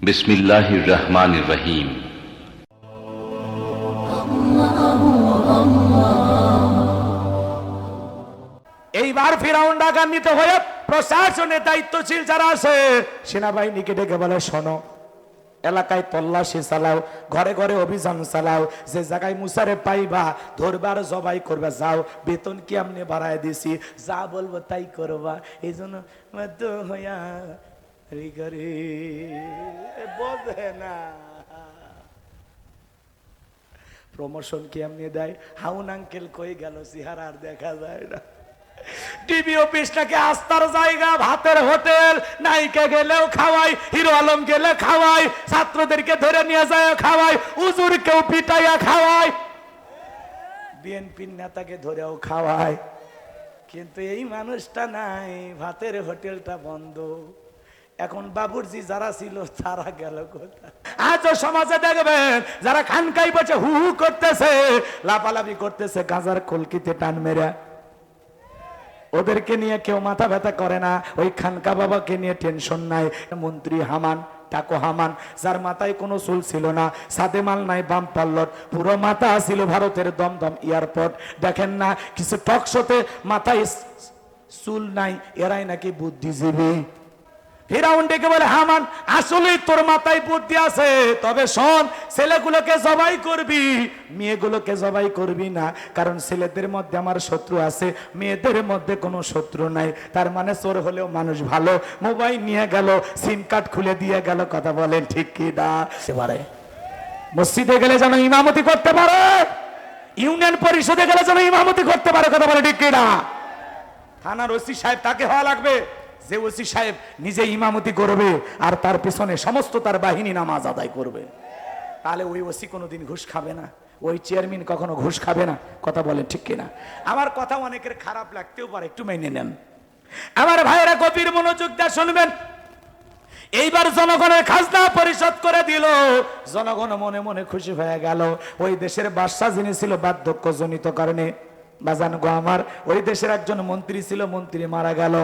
বিসমিল্লাহির রহমানির রহিম। এইবার ফিরাউন ডাকান্বিত হয়ে প্রশাসনের দায়িত্বশীল যারা আছে সেনাবাহিনীকে ডেকে বলে, শোনো, এলাকায় তল্লাশি চালাও, ঘরে ঘরে অভিযান চালাও, যে জায়গায় মুসারে পাইবা ধরবার জবাই করবা, যাও, বেতন কি আমনে বাড়ায় দিছি, যা বলবো তাই করবা। এই জন্য বোঝে না প্রমোশন কি এমনি দেয়। হাউন আঙ্কেল কই গেল, চেহারা আর দেখা যায় না। টিভি অফিসটাকে আস্থার জায়গা, ভাতের হোটেল, নায়িকা গেলেও খাওয়াই, হিরো আলম গেলে খাওয়াই, ছাত্রদেরকে ধরে নিয়ে যায় খাওয়াই, উজুর কেউ পিটাইয়া খাওয়াই, বিএনপির নেতাকে ধরেও খাওয়ায়। কিন্তু এই মানুষটা নাই, ভাতের হোটেলটা বন্ধ। এখন বাবুর্চি যারা ছিল তারা গেল কোথায়? আজও সমাজে দেখবেন যারা খানকাই বসে হু হু করতেছে, লাফালাফি করতেছে, গাজার কলকিতে টান মেরে, ওদেরকে নিয়ে কেউ মাথা ব্যথা করে না। ওই খানকা বাবাকে নিয়ে টেনশন নাই। মন্ত্রী হামান, টাকো হামান, যার মাথায় কোনো চুল ছিল না, সাদে মাল নাই, বাম পাল্লট, পুরো মাথা ছিল ভারতের দমদম এয়ারপোর্ট। দেখেন না কিছু টক শোতে মাথায় চুল নাই, এরাই নাকি বুদ্ধিজীবী। ফিরাউন ডেকে বলে, হামান, আসলেই তোর মাথায় বুদ্ধি আছে, তবে শোন, ছেলেগুলোকে জবাই করবি, মেয়েগুলোকে জবাই করবি না, কারণ ছেলেদের মধ্যে আমার শত্রু আছে, মেয়েদের মধ্যে কোনো শত্রু নাই। তার মানে চোর হলেও মানুষ ভালো। মোবাইল নিয়ে গেল, সিম কার্ড খুলে দিয়ে গেল। কথা বলেন ঠিক কি না? মসজিদে গেলে যেন ইমামতি করতে পারে, ইউনিয়ন পরিষদে গেলে যেন ইমামতি করতে পারে। কথা বলে ঠিক কি না? থানার ওসি সাহেব তাকে হওয়া লাগবে যে ওসি সাহেব নিজে ইমামতি করবে আর তার পিছনে সমস্ত তার বাহিনী নামাজ আদায় করবে। তাহলে ওই ওসি কোনোদিন ঘুষ খাবে না, ওই চেয়ারম্যান কখনো ঘুষ খাবে না। কথা বলেন ঠিক কিনা? আমার কথা অনেকের খারাপ লাগতেও পারে, একটু মেনে নেন। আমার ভাইয়েরা গভীর মনোযোগ দিয়ে শুনবেন। এইবার জনগণের খাজনা পরিশোধ করে দিল, জনগণ মনে মনে খুশি হয়ে গেল। ওই দেশের বাদশা যিনি ছিল বার্ধক্যজনিত কারণে, বাজান গো আমার, ওই দেশের একজন মন্ত্রী ছিল, মন্ত্রী মারা গেল।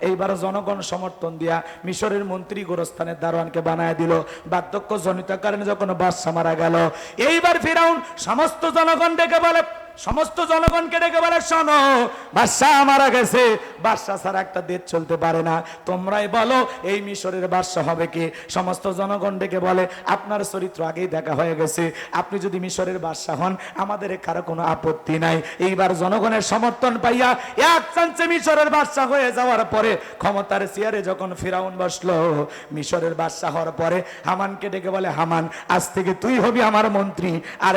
এইবার জনগণ সমর্থন দিয়া মিশরের মন্ত্রী গোরস্থানের দারোয়ানকে বানায় দিল। বার্ধক্য জনিত কারণে যখন বাদশা মারা গেল, এইবার ফিরাউন সমস্ত জনগণ ডেকে বলে, সমস্ত জনগণকে ডেকে বলে, শোনো, বাদশাহ মারা গেছে, বাদশাহ ছাড়া একটা দেশ চলতে পারে না, তোমরাই বলো এই মিশরের বাদশাহ হবে কি? সমস্ত জনগণ ডেকে বলে, আপনার চরিত্র আগেই দেখা হয়ে গেছে, আপনি যদি মিশরের বাদশাহ হন আমাদের কারো কোনো আপত্তি নাই। এইবার জনগণের সমর্থন পাইয়া এক চান্সে মিশরের বাদশাহ হয়ে যাওয়ার পরে ক্ষমতার চেয়ারে যখন ফিরাউন বসলো, মিশরের বাদশাহ হওয়ার পরে হামানকে ডেকে বলে, হামান, আজ থেকে তুই হবি আমার মন্ত্রী আর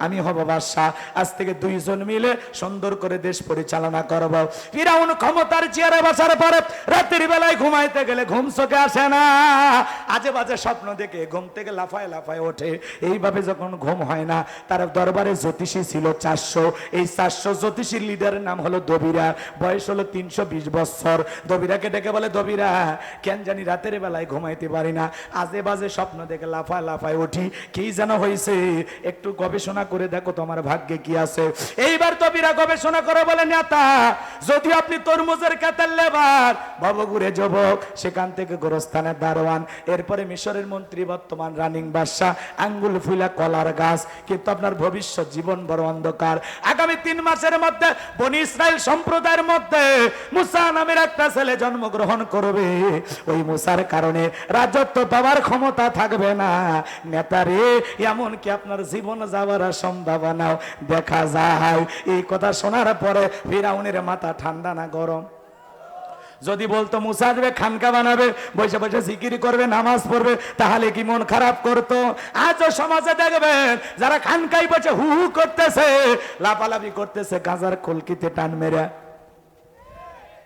আমি হব বাদশাহ। আজ থেকে দুইজন মিলে সুন্দর করে দেশ পরিচালনা করব। ফিরাউন ক্ষমতার চেয়ারে বসার পরে রাতের বেলায় ঘুমাইতে গেলে ঘুম চোখে আসে না, আজে বাজে স্বপ্ন দেখে ঘুম থেকে লাফায় লাফায় ওঠে। এইভাবে যখন ঘুম হয় না, তার দরবারে জ্যোতিষী ছিল 400। এই 400 জ্যোতিষীর লিডারের নাম হলো দবিরা, বয়স হলো 320 বছর। দবিরাকে ডেকে বলে, দবিরা, কেন জানি রাতের বেলায় ঘুমাইতে পারি না, আজে বাজে স্বপ্ন দেখে লাফায় লাফায় উঠি, কি যেন হয়েছে, একটু গবেষণা করে দেখো তোমার ভাগ্যে কি আছে। এইবার দবিরা গবেষণা করে বলে, নেতা, যদি আপনি তরমুজের কাতার লেবার, ভবঘুরে যুবক, সেখান থেকে গোরস্থানের দারোয়ান, এরপরে মিশরের মন্ত্রী, বর্তমান রানিং বাদশা, আঙ্গুল ফুলা কলার গাছ, কিন্তু আপনার ভবিষ্যৎ জীবন বড় অন্ধকার। আগামী 3 মাসের মধ্যে বনি ইসরাইল সম্প্রদায়ের মধ্যে মুসা নামের একটা ছেলে জন্মগ্রহণ করবে। ওই মুসার কারণে রাজত্ব পাওয়ার ক্ষমতা থাকবে না। নেতারে, এমন কি আপনার জীবন যাওয়ার সম্ভাবনাও দেখা যায়। এই কথা শোনার পরে ফিরাউনের মাথা ঠান্ডা না গরম? যদি বলতো মুসা আসবে, খানকা বানাবে, বসে বসে জিকির করবে, নামাজ পড়বে, তাহলে কি মন খারাপ করতো? আজও সমাজে দেখবেন যারা খানকাই বসে হু হু করতেছে, লাফালাফি করতেছে, গাজার কলকিতে টান মেরে,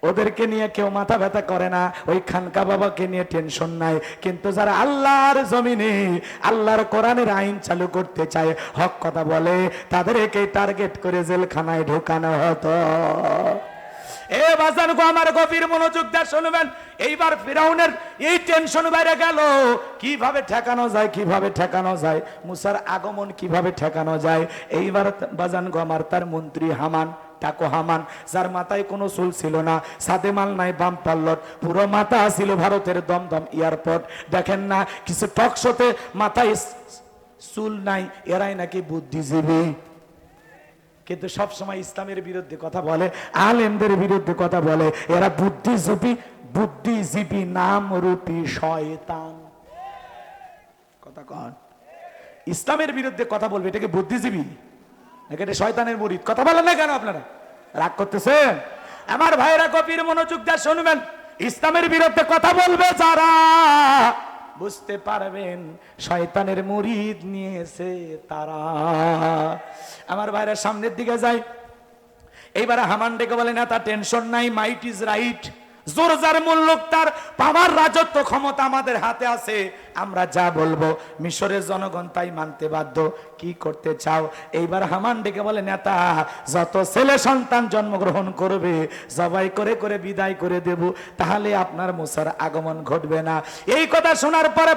ওদেরকে নিয়ে কেউ মাথা ব্যথা করে না। ওই খানকা বাবাকে নিয়ে টেনশন নাই। কিন্তু যারা আল্লাহর জমিনে আল্লাহর কোরআনের আইন চালু করতে চায়, হক কথা বলে, তাদেরকে টার্গেট করে জেলখানায় ঢোকানো হতো। এ বাজান গো আমার, গভীর মনোযোগ দিয়ে শুনবেন। এইবার ফিরাউনের এই টেনশন বাইরে গেল, কিভাবে ঠেকানো যায়, কিভাবে ঠেকানো যায়, মুসার আগমন কিভাবে ঠেকানো যায়। এইবার বাজান গো আমার, তার মন্ত্রী হামান, টাকো হামান, যার মাথায় কোনো চুল ছিল না, সাদে মাল নাই, বাম পাল্লট, পুরো মাথা ছিল ভারতের দমদম এয়ারপোর্ট। দেখেন না কিছু টক শোতে মাথায় চুল নাই, এরাই নাকি বুদ্ধিজীবী। কিন্তু সব সময় ইসলামের বিরুদ্ধে কথা বলে, আলেমদের বিরুদ্ধে কথা বলে, এরা বুদ্ধিজীবী। বুদ্ধিজীবী নাম রূপী শয়তান। কথা কন, ইসলামের বিরুদ্ধে কথা বলবে এটাকে বুদ্ধিজীবী নাকি এটা শয়তানের মুরিদ? কথা বলেন না কেন আপনারা? রাগ করতেছেন? আমার ভাইরা গভীর মনোযোগ দিয়ে শুনবেন, ইসলামের বিরুদ্ধে কথা বলবে যারা, বুঝতে পারবেন শয়তানের মুরিদ নিয়েছে তারা। আমার ভাইরা সামনের দিকে যায়। এইবার হামান ডেকে বলে না, তার টেনশন নাই, মাইট ইজ রাইট, জোর যার মুল্লুক তার, পাওয়ার রাজত্ব ক্ষমতা আমাদের হাতে আছে, আমরা যা বলবো মিশরের জনগণ তাই মানতে বাধ্য। কি করতে চাও? এইবার হামান ডেকে বলে, নেতা যত ছেলে সন্তান জন্মগ্রহণ করবে জবাই করে করে বিদায় করে দেব, তাহলে আপনার মুসার আগমন ঘটবে না। এই কথা শোনার পরে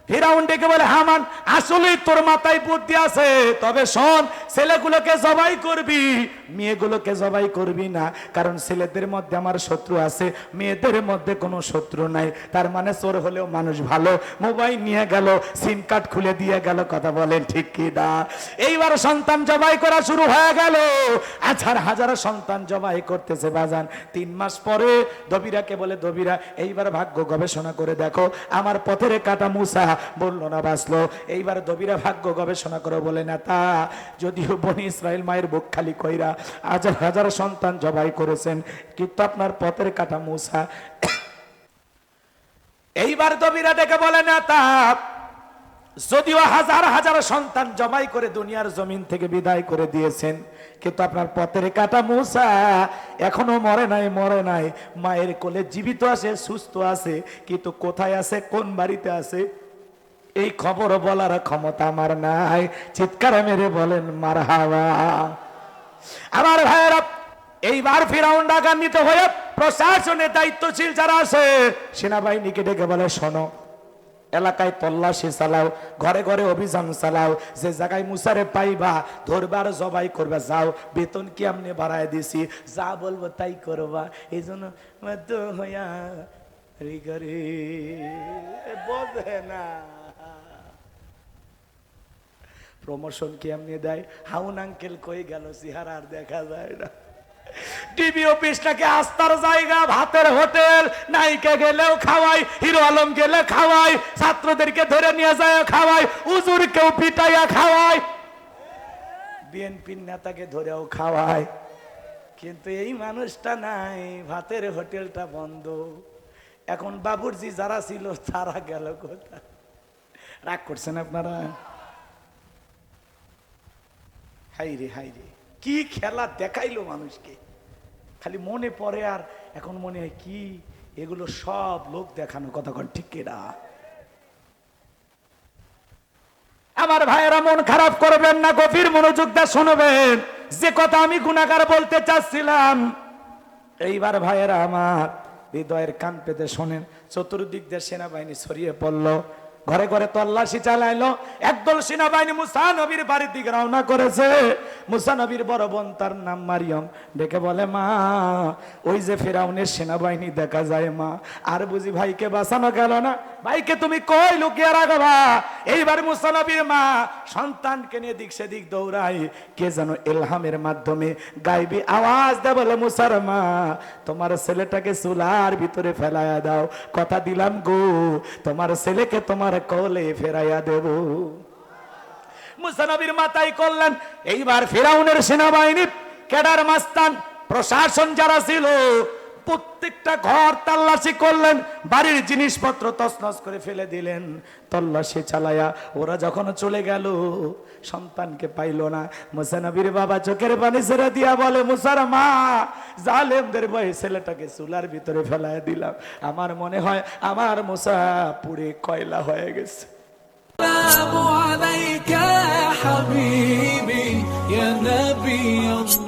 ফিরাউন ডেকে বলে, হামান আসলেই তোর মাথায় বুদ্ধি আছে, তবে শোন, ছেলেগুলোকে জবাই করবি, মেয়েগুলোকে জবাই করবি না, কারণ ছেলেদের মধ্যে আমার শত্রু আছে, মেয়েদের মধ্যে কোনো শত্রু নাই। তার মানে চোর হলেও মানুষ ভালো, মোবাইল নিয়ে গেল, সিম কার্ড খুলে দিয়ে গেল। কথা বলেন ঠিক কি না? এইবার সন্তান জবাই করা শুরু হয়ে গেল, হাজার হাজার সন্তান জবাই করতেছে বাজান। 3 মাস পরে দবিরাকে বলে, দবিরা এইবার ভাগ্য গবেষণা করে দেখো, আমার পথের কাটা মুসা বললো না বাঁচলো। এইবার দবিরা ভাগ্য গবেষণা করে বলে, নেতা যদিও বনি ইসরাইল মায়ের বুক খালি কইরা হাজার হাজার সন্তান জবাই করেছেন, কিন্তু আপনার পথের কাটা মুসা। এইবার দবিরা ডেকে বলে, নেতা যদিও হাজার হাজার সন্তান জবাই করে দুনিয়ার জমিন থেকে বিদায় করে দিয়েছেন, কিন্তু আপনার পথের কাটা মুসা এখনো মরে নাই, মরে নাই, মায়ের কোলে জীবিত আছে, সুস্থ আছে, কিন্তু কোথায় আছে, কোন বাড়িতে আছে, এই খবর বলার ক্ষমতা আমার নাই। চিৎকার মেরে বলেন মারহাবা। আমার ভাইয়েরা, এইবার ফিরাউন ডাকান্বিত হয়ে প্রশাসনের দায়িত্বশীল যারা আছে সেনাবাহিনীকে ডেকে বলে, শোনো, এলাকায় তল্লাশি চালাও, ঘরে ঘরে অভিযান চালাও, যে জায়গায় মুসারে পাইবা ধরবার জবাই করবা, যাও, বেতন কি আমনে বাড়ায় দিছি, যা বলবো তাই করবা। এই জন্য বোঝে না প্রমোশন কি এমনি দেয়? হাউন আঙ্কেল কই গেল, চেহারা আর দেখা যায় না। টিভি অফিসটাকে আস্থার জায়গা, ভাতের হোটেল, নায়িকা গেলেও খাওয়াই, হিরো আলম গেলে খাওয়াই, ছাত্রদেরকে ধরে নিয়ে যায় খাওয়াই, উজুর কেউ পিটাইয়া খাওয়াই, বিএনপির নেতাকে ধরেও খাওয়াই, কিন্তু এই মানুষটা নাই, ভাতের হোটেলটা বন্ধ। এখন বাবুর্চি যারা ছিল তারা গেল কোথায়? রাগ করছেন আপনারা? হাই রে হাই রে, কি খেলা দেখাইলো মানুষকে, খালি মনে পড়ে। আর এখন মনে হয় কি এগুলো সব লোক দেখানো। কথা কন ঠিক কিনা? আমার ভাইয়েরা মন খারাপ করবেন না, গভীর মনোযোগ দিয়ে শুনবেন যে কথা আমি গুনাহগার বলতে চাচ্ছিলাম। এইবার ভাইয়েরা আমার হৃদয়ের কান পেতে শোনেন। চতুর্দিক দিয়ে সেনাবাহিনী ছড়িয়ে পড়লো, ঘরে ঘরে তল্লাশি চালাইলো। একদল সেনাবাহিনী মুসা নবীর বাড়ির দিকে রওনা করেছে। মুসা নবীর বড় বোন, তার নাম মারিয়ম, ডেকে বলে, মা ওই যে ফিরাউনের সেনাবাহিনী দেখা যায় মা, আর বুঝি ভাইকে বাঁচানো গেল না? ভাইকে তুমি কই লুকিয়ে রাখবা? এইবার মুসা নবীর মা সন্তানকে নিয়ে দিক সেদিক দৌড়াই, কে যেন ইলহামের মাধ্যমে গাইবি আওয়াজ দেয়, বলে, মুসার মা তোমার ছেলেটাকে চুলার ভিতরে ফেলাইয়া দাও, কথা দিলাম গো তোমার ছেলেকে তোমার কোলে ফেরাইয়া দেব। মুসা নবীর মাথায় করলেন। এইবার ফিরাউনের সেনাবাহিনী, ক্যাডার মাস্তান, প্রশাসন যারা ছিল প্রত্যেকটা ঘর তল্লাশি করলেন, বাড়ির জিনিসপত্র তছনছ করে ফেলে দিলেন। তল্লাশি চালায়া ওরা যখন চলে গেল, সন্তানকে পাইল না। মুসা নবীর বাবা চোখের পানি ছেড়ে দিয়া বলে, মুসার মা জালেমদের ভয়ে ছেলেটাকে চুলার ভিতরে ফেলায় দিলাম, আমার মনে হয় আমার মুসা পুড়ে কয়লা হয়ে গেছে। السلام عليك يا حبيبي يا نبي الله